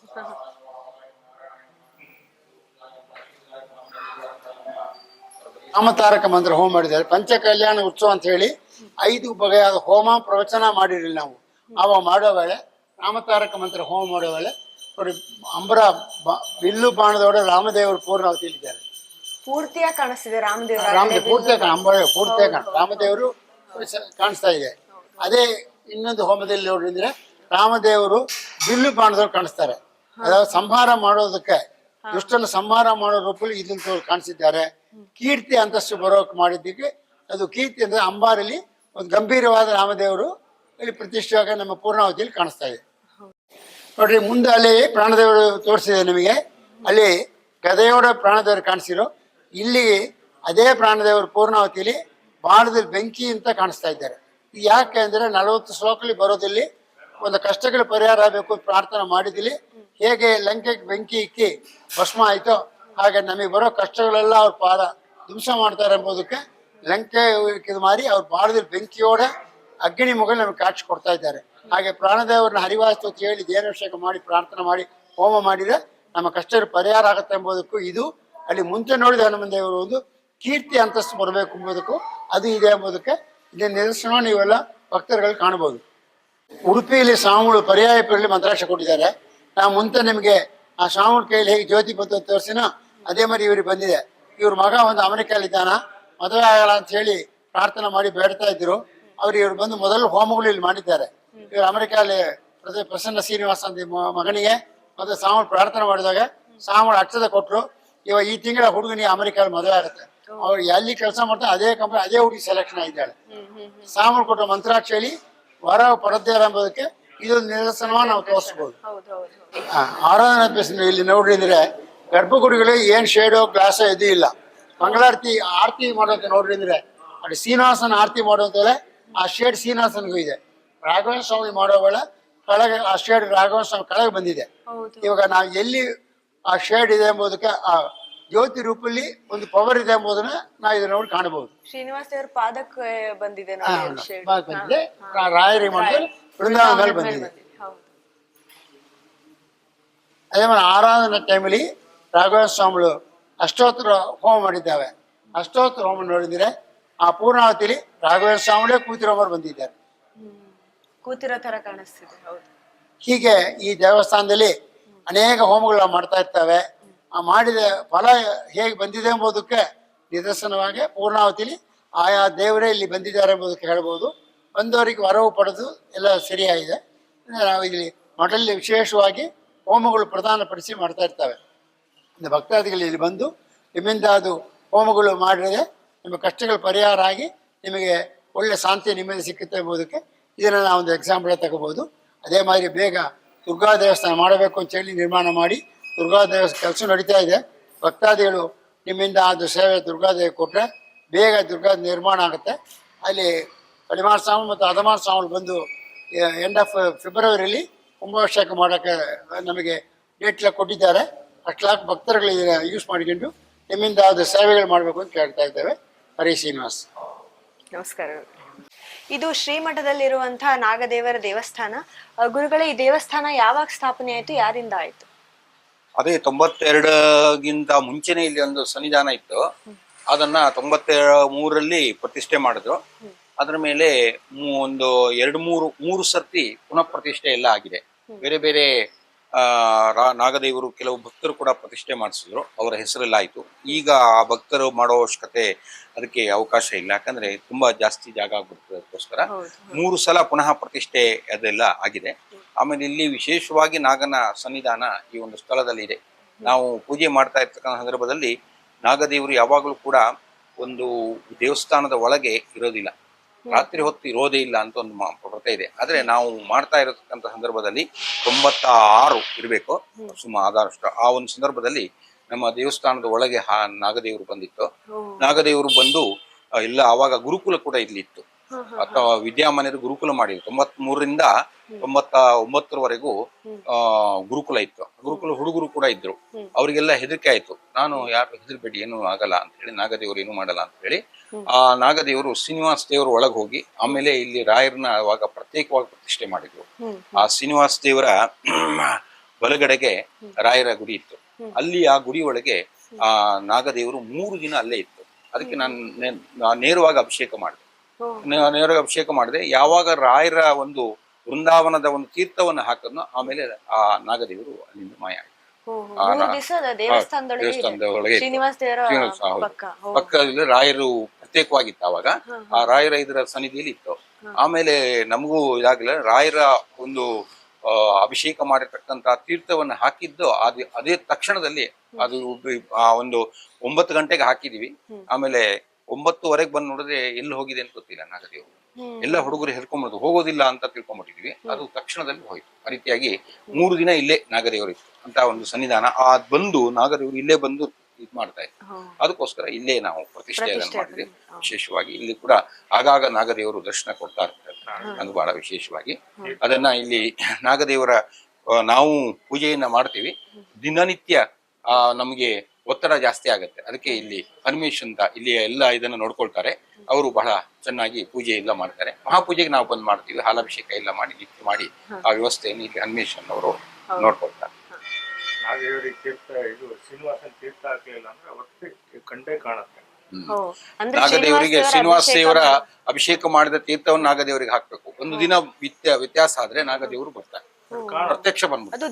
ನಾಮತಾರಕ ಮಂತ್ರ ಹೋಮ ಮಾಡಿದ್ದಾರೆ. ಪಂಚ ಕಲ್ಯಾಣ ಉತ್ಸವ ಅಂತ ಹೇಳಿ 5 ಬಗೆಯಾದ ಹೋಮ ಪ್ರವಚನ ಮಾಡಿರಲಿಲ್ಲ ನಾವು. ಅವ ಮಾಡೋ ವೇಳೆ ನಾಮತಾರಕ ಮಂತ್ರ ಹೋಮ ಮಾಡೋ ವೇಳೆ ನೋಡಿ ಅಂಬರ ಬಿಲ್ಲು ಬಾಣದೊಡೆ ರಾಮದೇವರು ಪೂರ್ಣಾವತಿಯಲ್ಲಿದ್ದಾರೆ. ಪೂರ್ತಿಯಾಗಿ ಕಾಣಿಸ್ತಿದೆ ರಾಮದೇವರ ರಾಮದೇವ್ ಪೂರ್ತಿಯಾಗಿ ಅಂಬರ ಪೂರ್ತಿಯಾಗಿ ರಾಮದೇವರು ಕಾಣಿಸ್ತಾ ಇದೆ. ಅದೇ ಇನ್ನೊಂದು ಹೋಮದಲ್ಲಿ ನೋಡಿದ್ರೆ ರಾಮದೇವರು ಬಿಲ್ಲು ಬಾಣದವ್ರು ಕಾಣಿಸ್ತಾರೆ. ಅದಾவது ಸಂಹಾರ ಮಾಡೋದಕ್ಕೆ ದುಷ್ಟನ್ನು ಸಂಹಾರ ಮಾಡೋ ರೂಪದಲ್ಲಿ ಇದನ್ನು ಕಾಣಿಸಿದ್ದಾರೆ. ಕೀರ್ತಿ ಅಂತಸ್ತು ಬರೋಕೆ ಮಾಡಿದ್ದಕ್ಕೆ ಅದು ಕೀರ್ತಿ ಅಂದ್ರೆ ಅಂಬಾರಲ್ಲಿ ಒಂದು ಗಂಭೀರವಾದ ರಾಮದೇವರು ಇಲ್ಲಿ ಪ್ರತಿಷ್ಠೆಯಾಗ ನಮ್ಮ ಪೂರ್ಣಾವತಿಯಲ್ಲಿ ಕಾಣಿಸ್ತಾ ಇದೆ. ನೋಡ್ರಿ ಮುಂದೆ ಅಲ್ಲಿ ಪ್ರಾಣದೇವರು ತೋರಿಸಿದೆ ನಿಮಗೆ. ಅಲ್ಲಿ ಗದೆಯೋಡ ಪ್ರಾಣದೇವರು ಕಾಣಿಸಿರೋ, ಇಲ್ಲಿ ಅದೇ ಪ್ರಾಣದೇವರು ಪೂರ್ಣಾವತಿಯಲ್ಲಿ ಬಾಣದಲ್ಲಿ ಬೆಂಕಿ ಅಂತ ಕಾಣಿಸ್ತಾ ಇದ್ದಾರೆ. ಯಾಕೆ ಅಂದ್ರೆ 40 ಶ್ಲೋಕಲ್ಲಿ ಬರೋದಲ್ಲಿ ಒಂದು ಕಷ್ಟಗಳ ಪರಿಹಾರ ಆಗಬೇಕು ಪ್ರಾರ್ಥನೆ ಮಾಡಿದಲ್ಲಿ ಹೇಗೆ ಲಂಕೆಗೆ ಬೆಂಕಿ ಇಕ್ಕಿ ಭಸ್ಮ ಆಯ್ತೋ ಹಾಗೆ ನಮಗೆ ಬರೋ ಕಷ್ಟಗಳೆಲ್ಲ ಅವ್ರ ಪಾದ ಧ್ವಂಸ ಮಾಡ್ತಾರೆ ಎಂಬುದಕ್ಕೆ ಲಂಕೆ ಇದು ಮಾರಿ ಅವ್ರ ಬಾಳದಲ್ಲಿ ಬೆಂಕಿಯೋಡೆ ಅಗ್ನಿ ಮುಗಲ್ ನಮಗೆ ಕಾಚಿ ಕೊಡ್ತಾ ಇದ್ದಾರೆ. ಹಾಗೆ ಪ್ರಾಣದೇವರನ್ನ ಹರಿವಾಸ್ತು ಹೇಳಿ ದೇನಾಭಿಷೇಕ ಮಾಡಿ ಪ್ರಾರ್ಥನೆ ಮಾಡಿ ಹೋಮ ಮಾಡಿದ್ರೆ ನಮ್ಮ ಕಷ್ಟಗಳು ಪರಿಹಾರ ಆಗುತ್ತೆ ಎಂಬುದಕ್ಕೂ ಇದು ಅಲ್ಲಿ ಮುಂಚೆ ನೋಡಿದ ಹನುಮಂತ ದೇವರು ಒಂದು ಕೀರ್ತಿ ಅಂತಸ್ತು ಬರಬೇಕು ಎಂಬುದಕ್ಕೂ ಅದು ಇದೆ ಎಂಬುದಕ್ಕೆ ಇದನ್ನ ನಿದರ್ಶನ ನೀವೆಲ್ಲ ಭಕ್ತರುಗಳು ಕಾಣಬಹುದು. ಉಡುಪಿಯಲ್ಲಿ ಸ್ವಾಮಿಗಳು ಪರ್ಯಾಯ ಪೀಠದಲ್ಲಿ ಮಂತ್ರಾಕ್ಷ ಕೊಟ್ಟಿದ್ದಾರೆ. ನಾವು ಮುಂದೆ ನಿಮಗೆ ಆ ಸ್ವಾಮಿಗಳ ಕೈಯಲ್ಲಿ ಹೇಗೆ ಜ್ಯೋತಿ ಬಂತು ತೋರಿಸಿನೋ ಅದೇ மாதிரி ಇವ್ರಿಗೆ ಬಂದಿದೆ. ಇವ್ರ ಮಗ ಒಂದು ಅಮೆರಿಕಲ್ಲಿದ್ದಾನ, ಮದುವೆ ಆಗಲ್ಲ ಅಂತ ಹೇಳಿ ಪ್ರಾರ್ಥನೆ ಮಾಡಿ ಬೇಡ್ತಾ ಇದ್ರು. ಇವ್ರು ಬಂದು ಮೊದಲು ಹೋಮಗಳು ಇಲ್ಲಿ ಮಾಡಿದ್ದಾರೆ. ಇವ್ರು ಅಮೆರಿಕಲ್ಲಿ ಪ್ರಸನ್ನ ಶ್ರೀನಿವಾಸ ಅಂತ ಮಗನಿಗೆ ಮತ್ತೆ ಸ್ವಾಮಿಗಳು ಪ್ರಾರ್ಥನೆ ಮಾಡಿದಾಗ ಸ್ವಾಮಿಗಳು ಅಕ್ಷತೆ ಕೊಟ್ಟರು. ಇವಾಗ ಈ ತಿಂಗಳ ಹುಡುಗನಿಗೆ ಅಮೆರಿಕಲ್ಲಿ ಮದುವೆ ಆಗುತ್ತೆ. ಅವ್ರು ಎಲ್ಲಿ ಕೆಲಸ ಮಾಡ್ತಾರೆ ಅದೇ ಕಂಪನಿ ಅದೇ ಹುಡುಗಿ ಸೆಲೆಕ್ಷನ್ ಆಗಿದ್ದಾಳೆ. ಸ್ವಾಮಿಗಳು ಕೊಟ್ಟ ಮಂತ್ರಾಕ್ಷಲಿ ವರ ಪಡೆದಾರ ಎಂಬುದಕ್ಕೆ ಇದೊಂದು ನಿದರ್ಶನವಾಗಿ ನಾವು ತೋರಿಸಬಹುದು. ಆರಾಧನಾ ಬೇಸಿನ ಇಲ್ಲಿ ನೋಡಿದ್ರೆ ಗರ್ಭಗುಡಿಗಳು ಏನ್ ಶೇಡೋ ಗ್ಲಾಸೋ ಇದು ಇಲ್ಲ. ಮಂಗಳಾರತಿ ಆರತಿ ಮಾಡೋಕೆ ನೋಡಿದ್ರೆ ಅಲ್ಲಿ ಶ್ರೀನಿವಾಸನ ಆರತಿ ಮಾಡೋಂತೇಳಿ ಆ ಶೇಡ್ ಶ್ರೀನಿವಾಸನಿಗೂ ಇದೆ. ರಾಘವೇಂದ್ರ ಸ್ವಾಮಿ ಮಾಡೋ ವೇಳೆ ಕೆಳಗೆ ಆ ಶೇಡ್ ರಾಘವೇಂದ್ರ ಸ್ವಾಮಿ ಕೆಳಗೆ ಬಂದಿದೆ. ಇವಾಗ ನಾವು ಎಲ್ಲಿ ಆ ಶೇಡ್ ಇದೆ ಎಂಬುದಕ್ಕೆ ಆ ಜ್ಯೋತಿ ರೂಪದಲ್ಲಿ ಒಂದು ಪವರ್ ಇದೆ ಎಂಬುದನ್ನ ನಾವು ಇದನ್ನ ನೋಡಿ ಕಾಣಬಹುದು. ಶ್ರೀನಿವಾಸ ದೇವರ ಪಾದಕ್ಕೆ ಬಂದಿದೆ ಬಂದಿದೆ, ರಾಯರಿ ಮಾಡಿದ್ರೆ ಬೃಂದಾವನದಲ್ಲಿ ಬಂದಿದೆ. ಅದೇ மாதிரி ಆರಾಧನಾ ಟೈಮಲ್ಲಿ ರಾಘವೇಂದ್ರ ಸ್ವಾಮಿಗಳು ಅಷ್ಟೋತ್ತರ ಹೋಮ ಮಾಡಿದ್ದಾವೆ. ಅಷ್ಟೋತ್ತರ ಹೋಮ ನೋಡಿದ್ರೆ ಆ ಪೂರ್ಣಾವತಿಲಿ ರಾಘವೇಂದ್ರ ಸ್ವಾಮಿಗಳೇ ಕೂತಿರೋರು ಬಂದಿದ್ದಾರೆ. ಕೂತಿರೋ ತರ ಕಾಣಿಸ್ತಿದೆ. ಹೀಗೆ ಈ ದೇವಸ್ಥಾನದಲ್ಲಿ ಅನೇಕ ಹೋಮಗಳು ಮಾಡ್ತಾ ಇರ್ತವೆ. ಆ ಮಾಡಿದ ಫಲ ಹೇಗೆ ಬಂದಿದೆ ಎಂಬುದಕ್ಕೆ ನಿದರ್ಶನವಾಗಿ ಪೂರ್ಣಾವತಿಲಿ ಆಯಾ ದೇವರೇ ಇಲ್ಲಿ ಬಂದಿದ್ದಾರೆ ಎಂಬುದಕ್ಕೆ ಹೇಳ್ಬೋದು. ಬಂದವರಿಗೆ ವರವು ಪಡೆದು ಎಲ್ಲ ಸರಿಯಾಗಿದೆ. ನಾವು ಇಲ್ಲಿ ಮಠದಲ್ಲಿ ವಿಶೇಷವಾಗಿ ಹೋಮಗಳು ಪ್ರಧಾನಪಡಿಸಿ ಮಾಡ್ತಾ ಇರ್ತವೆ. ಭಕ್ತಾದಿಗಳು ಇಲ್ಲಿ ಬಂದು ನಿಮ್ಮಿಂದ ಅದು ಹೋಮಗಳು ಮಾಡಿದ್ರೆ ನಿಮ್ಮ ಕಷ್ಟಗಳು ಪರಿಹಾರ ಆಗಿ ನಿಮಗೆ ಒಳ್ಳೆ ಶಾಂತಿ ನೆಮ್ಮದಿ ಸಿಕ್ಕುತ್ತೆ ಎಂಬುದಕ್ಕೆ ಇದನ್ನು ನಾವು ಒಂದು ಎಕ್ಸಾಂಪಲ್ ತಗೋಬಹುದು. ಅದೇ மாதிரி ಬೇಗ ದುರ್ಗಾ ದೇವಸ್ಥಾನ ಮಾಡಬೇಕು ಅಂತೇಳಿ ನಿರ್ಮಾಣ ಮಾಡಿ ದುರ್ಗಾ ದೇವಸ್ಥಾನ ಕೆಲಸ ನಡೀತಾ ಇದೆ. ಭಕ್ತಾದಿಗಳು ನಿಮ್ಮಿಂದ ಅದು ಸೇವೆ ದುರ್ಗಾದೇವಿ ಕೊಟ್ಟರೆ ಬೇಗ ದುರ್ಗಾ ನಿರ್ಮಾಣ ಆಗುತ್ತೆ. ಅಲ್ಲಿ ಕಡಿಮಾರ ಸ್ವಾಮಿ ಮತ್ತು ಅದಮಾರ ಸ್ವಾಮಿಗಳು ಬಂದು ಎಂಡ್ ಆಫ್ ಫೆಬ್ರವರಿಯಲ್ಲಿ ಕುಂಭಾಭಿಷೇಕ ಮಾಡೋಕ್ಕೆ ನಮಗೆ ಡೇಟ್ಲ ಕೊಟ್ಟಿದ್ದಾರೆ. ಅಷ್ಟಾಗಿ ಭಕ್ತರುಗಳು ಇದನ್ನು ಯೂಸ್ ಮಾಡಿಕೊಂಡು ನಿಮ್ಮಿಂದ ಅದು ಸೇವೆಗಳು ಮಾಡಬೇಕು ಅಂತ ಕೇಳ್ತಾ ಇದ್ದೇವೆ. ಹರಿ ಶ್ರೀನಿವಾಸ್. ನಮಸ್ಕಾರ. ಇದು ಶ್ರೀಮಠದಲ್ಲಿರುವಂತಹ ನಾಗದೇವರ ದೇವಸ್ಥಾನ. ಗುರುಗಳೇ, ಈ ದೇವಸ್ಥಾನ ಯಾವಾಗ ಸ್ಥಾಪನೆ ಆಯ್ತು, ಯಾರಿಂದ ಆಯ್ತು? ಅದೇ 92ಗಿಂತ ಮುಂಚೆನೆ ಇಲ್ಲಿ ಒಂದು ಸನ್ನಿಧಾನ ಇತ್ತು. ಅದನ್ನ 93ರಲ್ಲಿ ಪ್ರತಿಷ್ಠೆ ಮಾಡಿದ್ರು. ಅದರ ಮೇಲೆ ಒಂದು 2-3 ಸರ್ತಿ ಪುನಃ ಪ್ರತಿಷ್ಠೆ ಎಲ್ಲ ಆಗಿದೆ. ಬೇರೆ ಬೇರೆ ನಾಗದೇವರು ಕೆಲವು ಭಕ್ತರು ಕೂಡ ಪ್ರತಿಷ್ಠೆ ಮಾಡಿಸಿದ್ರು. ಅವರ ಹೆಸರೆಲ್ಲ ಆಯ್ತು. ಈಗ ಆ ಭಕ್ತರು ಮಾಡೋ ಅವಶ್ಯಕತೆ ಅದಕ್ಕೆ ಅವಕಾಶ ಇಲ್ಲ, ಯಾಕಂದ್ರೆ ತುಂಬಾ ಜಾಸ್ತಿ ಜಾಗ ಆಗ್ಬಿಡ್ತದೆ. ಅದಕ್ಕೋಸ್ಕರ 3 ಸಲ ಪುನಃ ಪ್ರತಿಷ್ಠೆ ಅದೆಲ್ಲ ಆಗಿದೆ. ಆಮೇಲೆ ಇಲ್ಲಿ ವಿಶೇಷವಾಗಿ ನಾಗನ ಸನ್ನಿಧಾನ ಈ ಒಂದು ಸ್ಥಳದಲ್ಲಿ ಇದೆ. ನಾವು ಪೂಜೆ ಮಾಡ್ತಾ ಇರ್ತಕ್ಕಂಥ ಸಂದರ್ಭದಲ್ಲಿ ನಾಗದೇವರು ಯಾವಾಗಲೂ ಕೂಡ ಒಂದು ದೇವಸ್ಥಾನದ ಒಳಗೆ ಇರೋದಿಲ್ಲ, ರಾತ್ರಿ ಹೊತ್ತು ಇರೋದೇ ಇಲ್ಲ ಅಂತ ಒಂದು ಪ್ರತೆ ಇದೆ. ಆದ್ರೆ ನಾವು ಮಾಡ್ತಾ ಇರತಕ್ಕಂಥ ಸಂದರ್ಭದಲ್ಲಿ 96 ಇರಬೇಕು ಆದಷ್ಟು. ಆ ಒಂದು ಸಂದರ್ಭದಲ್ಲಿ ನಮ್ಮ ದೇವಸ್ಥಾನದ ಒಳಗೆ ನಾಗದೇವರು ಬಂದಿತ್ತು. ನಾಗದೇವರು ಬಂದು ಇಲ್ಲ, ಆವಾಗ ಗುರುಕುಲ ಕೂಡ ಇಲ್ಲಿತ್ತು, ಅಥವಾ ವಿದ್ಯಾಮಾನ್ಯರು ಗುರುಕುಲ ಮಾಡಿದ್ರು. 93ರಿಂದ 99ರವರೆಗೂ ಗುರುಕುಲ ಇತ್ತು. ಗುರುಕುಲ ಹುಡುಗರು ಕೂಡ ಇದ್ರು. ಅವರಿಗೆಲ್ಲ ಹೆದರಿಕೆ ಆಯ್ತು. ನಾನು ಯಾರು ಹೆದರ್ಬೇಡಿ, ಏನೂ ಆಗಲ್ಲ ಅಂತ ಹೇಳಿ, ನಾಗದೇವರು ಏನು ಮಾಡಲ್ಲ ಅಂತ ಹೇಳಿ ಆ ನಾಗದೇವರು ಶ್ರೀನಿವಾಸ ದೇವರು ಒಳಗೆ ಹೋಗಿ, ಆಮೇಲೆ ಇಲ್ಲಿ ರಾಯರನ್ನ ಅವಾಗ ಪ್ರತ್ಯೇಕವಾಗಿ ಪ್ರತಿಷ್ಠೆ ಮಾಡಿದ್ರು. ಆ ಶ್ರೀನಿವಾಸ ದೇವರ ಬಲಗಡೆಗೆ ರಾಯರ ಗುಡಿ ಇತ್ತು. ಅಲ್ಲಿ ಆ ಗುಡಿ ಒಳಗೆ ಆ ನಾಗದೇವರು 3 ದಿನ ಅಲ್ಲೇ ಇತ್ತು. ಅದಕ್ಕೆ ನಾನು ನೇರವಾಗಿ ಅಭಿಷೇಕ ಮಾಡಿದೆ. ನೇರವಾಗಿ ಅಭಿಷೇಕ ಮಾಡಿದೆ. ಯಾವಾಗ ರಾಯರ ಒಂದು ವೃಂದಾವನದ ಒಂದು ತೀರ್ಥವನ್ನು ಹಾಕದ್ನೋ ಆಮೇಲೆ ಆ ನಾಗದೇವರು ಅಲ್ಲಿಂದ ಮಾಯ ದೇವಸ್ಥಾನದ ಒಳಗೆ ಪಕ್ಕದಲ್ಲಿ ರಾಯರು ಪ್ರತ್ಯೇಕವಾಗಿತ್ತು. ಅವಾಗ ಆ ರಾಯರ ಇದರ ಸನ್ನಿಧಿಯಲ್ಲಿ ಇತ್ತು. ಆಮೇಲೆ ನಮಗೂ ಇದಾಗಲಿಲ್ಲ. ರಾಯರ ಒಂದು ಅಭಿಷೇಕ ಮಾಡಿರ್ತಕ್ಕಂಥ ತೀರ್ಥವನ್ನು ಹಾಕಿದ್ದು ಅದೇ ತಕ್ಷಣದಲ್ಲಿ ಅದು ಆ ಒಂದು 9 ಗಂಟೆಗೆ ಹಾಕಿದೀವಿ. ಆಮೇಲೆ 9:15 ಬಂದು ನೋಡಿದ್ರೆ ಎಲ್ಲಿ ಹೋಗಿದೆ ಅಂತ ಗೊತ್ತಿಲ್ಲ ನಾಗದೇವರು. ಎಲ್ಲ ಹುಡುಗರು ಹೆರ್ಕೊಂಡ್ಬಿಡುದು, ಹೋಗೋದಿಲ್ಲ ಅಂತ ತಿಳ್ಕೊಂಡ್ಬಿಟ್ಟಿದ್ವಿ. ಅದು ತಕ್ಷಣದಲ್ಲಿ ಹೋಯ್ತು. ಆ ರೀತಿಯಾಗಿ 3 ದಿನ ಇಲ್ಲೇ ನಾಗದೇವರು ಇತ್ತು ಅಂತ ಒಂದು ಸನ್ನಿಧಾನ. ಬಂದು ನಾಗದೇವರು ಇಲ್ಲೇ ಬಂದು ಇದ್ ಮಾಡ್ತಾ ಇದ್ರು. ಅದಕ್ಕೋಸ್ಕರ ಇಲ್ಲೇ ನಾವು ಪ್ರತಿಷ್ಠೆಯನ್ನು ಮಾಡಿದ್ವಿ. ವಿಶೇಷವಾಗಿ ಇಲ್ಲಿ ಕೂಡ ಆಗಾಗ ನಾಗದೇವರು ದರ್ಶನ ಕೊಡ್ತಾ ಇರ್ತಾರೆ. ಅದು ಬಹಳ ವಿಶೇಷವಾಗಿ ಅದನ್ನ ಇಲ್ಲಿ ನಾಗದೇವರ ನಾವು ಪೂಜೆಯನ್ನ ಮಾಡ್ತೀವಿ. ದಿನನಿತ್ಯ ನಮಗೆ ಒತ್ತಡ ಜಾಸ್ತಿ ಆಗುತ್ತೆ. ಅದಕ್ಕೆ ಇಲ್ಲಿ ಹನುಮೇಶ್ ಅಂತ ಇಲ್ಲಿ ಎಲ್ಲ ಇದನ್ನ ನೋಡ್ಕೊಳ್ತಾರೆ. ಅವರು ಬಹಳ ಚೆನ್ನಾಗಿ ಪೂಜೆ ಎಲ್ಲ ಮಾಡ್ತಾರೆ. ಮಹಾಪೂಜೆಗೆ ನಾವು ಬಂದ್ ಮಾಡ್ತೀವಿ. ಹಾಲಾಭಿಷೇಕ ಎಲ್ಲ ಮಾಡಿ ನಿತ್ಯ ಮಾಡಿ ಆ ವ್ಯವಸ್ಥೆಯನ್ನು ಇಲ್ಲಿ ಹನುಮೇಶ್ ಅವರು ನೋಡ್ಕೊಳ್ತಾರೆ. ನಾಗದೇವರಿಗೆ ತೀರ್ಥ ಇದು ಶ್ರೀನಿವಾಸನ ತೀರ್ಥ ಹಾಕ್ಲಿಲ್ಲ ಅಂದ್ರೆ ಅವತ್ತೇ ಕಂಡೇ ಕಾಣುತ್ತೆ. ನಾಗದೇವರಿಗೆ ಶ್ರೀನಿವಾಸ ದೇವರ ಅಭಿಷೇಕ ಮಾಡಿದ ತೀರ್ಥವನ್ನು ನಾಗದೇವರಿಗೆ ಹಾಕ್ಬೇಕು. ಒಂದು ದಿನ ವ್ಯತ್ಯಾಸ ಆದ್ರೆ ನಾಗದೇವರು ಬರ್ತಾರೆ, ಪ್ರತ್ಯಕ್ಷ ಬಂದ್ಬಿಟ್ಟು.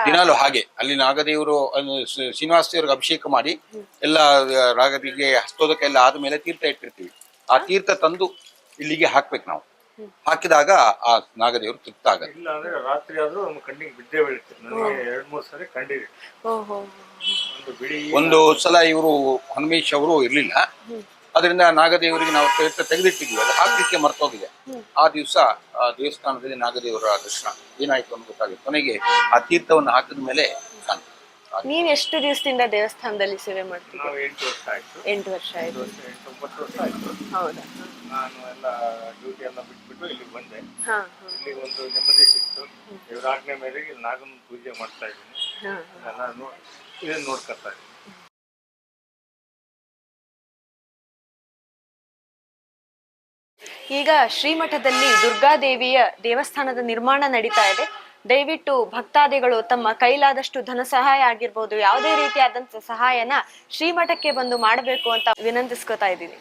ದಿನಾಲು ಹಾಗೆ ಅಲ್ಲಿ ನಾಗದೇವರು ಶ್ರೀನಿವಾಸ ದೇವರಿಗೆ ಅಭಿಷೇಕ ಮಾಡಿ ಎಲ್ಲ ನಾಗದೇವರಿಗೆ ಹಸ್ತೋದಕ್ಕೆ ಎಲ್ಲ ಆದ್ಮೇಲೆ ತೀರ್ಥ ಇಟ್ಟಿರ್ತೀವಿ. ಆ ತೀರ್ಥ ತಂದು ಇಲ್ಲಿಗೆ ಹಾಕ್ಬೇಕು ನಾವು. ಹಾಕಿದಾಗ ಆ ನಾಗದೇವರು ತೃಪ್ತ ಆಗತ್ತೆ. ಇಲ್ಲ ಅಂದ್ರೆ ರಾತ್ರಿ ಆದ್ರೂ ನಮ್ಮ ಕಣ್ಣಿಗೆ ಬಿದ್ದೇ ಬೀಳುತ್ತೆ. ನನಗೆ 2-3 ಸರಿ ಕಂಡಿದೆ. ಒಂದು ಸಲ ಇವರು ಹನುಮೇಶ್ ಅವರು ಇರ್ಲಿಲ್ಲ. ಅದರಿಂದ ನಾಗದೇವರಿಗೆ ನಾವು ತೀರ್ಥ ತೆಗೆದಿಟ್ಟಿದ್ವಿ. ಅದು ಹಾಕ್ಲಿಕ್ಕೆ ಮರ್ತೋಗಿದೆ. ಆ ದಿವಸ ದೇವಸ್ಥಾನದಲ್ಲಿ ನಾಗದೇವರ ದರ್ಶನ ಏನಾಯ್ತು ಅಂತ ಗೊತ್ತಾಗುತ್ತೆ. ಕೊನೆಗೆ ಆ ತೀರ್ಥವನ್ನು ಹಾಕಿದ ಮೇಲೆ ಕಾಣ್ತದೆ. ನೀವ್ ಎಷ್ಟು ದಿವಸದಿಂದ ದೇವಸ್ಥಾನದಲ್ಲಿ ಸೇವೆ ಮಾಡ್ತೀವಿ? ನಾವು 8 ವರ್ಷ ಆಯ್ತು. 8 ವರ್ಷ ಆಯ್ತು. 8-9 ವರ್ಷ ಆಯ್ತು. ಹೌದಾ? ನಾನು ಎಲ್ಲ ಡ್ಯೂಟಿ ಎಲ್ಲ ಬಿಟ್ಬಿಟ್ಟು ಇಲ್ಲಿಗೆ ಬಂದೆ. ಇಲ್ಲಿ ಒಂದು ನೆಮ್ಮದಿ ಸಿಕ್ತು. ಇವರ ಆಜ್ಞೆ ಮೇರೆಗೆ ಇಲ್ಲಿ ನಾಗನ ಪೂಜೆ ಮಾಡ್ತಾ ಇದ್ದೀನಿ. ಎಲ್ಲ ಇದನ್ನ ನೋಡ್ಕೊತಾ ಇದ್ದೀನಿ. ಈಗ ಶ್ರೀಮಠದಲ್ಲಿ ದುರ್ಗಾದೇವಿಯ ದೇವಸ್ಥಾನದ ನಿರ್ಮಾಣ ನಡೀತಾ ಇದೆ. ದಯವಿಟ್ಟು ಭಕ್ತಾದಿಗಳು ತಮ್ಮ ಕೈಲಾದಷ್ಟು ಧನ ಸಹಾಯ ಆಗಿರ್ಬೋದು, ಯಾವುದೇ ರೀತಿಯಾದಂತ ಸಹಾಯನ ಶ್ರೀಮಠಕ್ಕೆ ಬಂದು ಮಾಡಬೇಕು ಅಂತ ವಿನಂತಿಸ್ಕೊತಾ ಇದ್ದೀನಿ.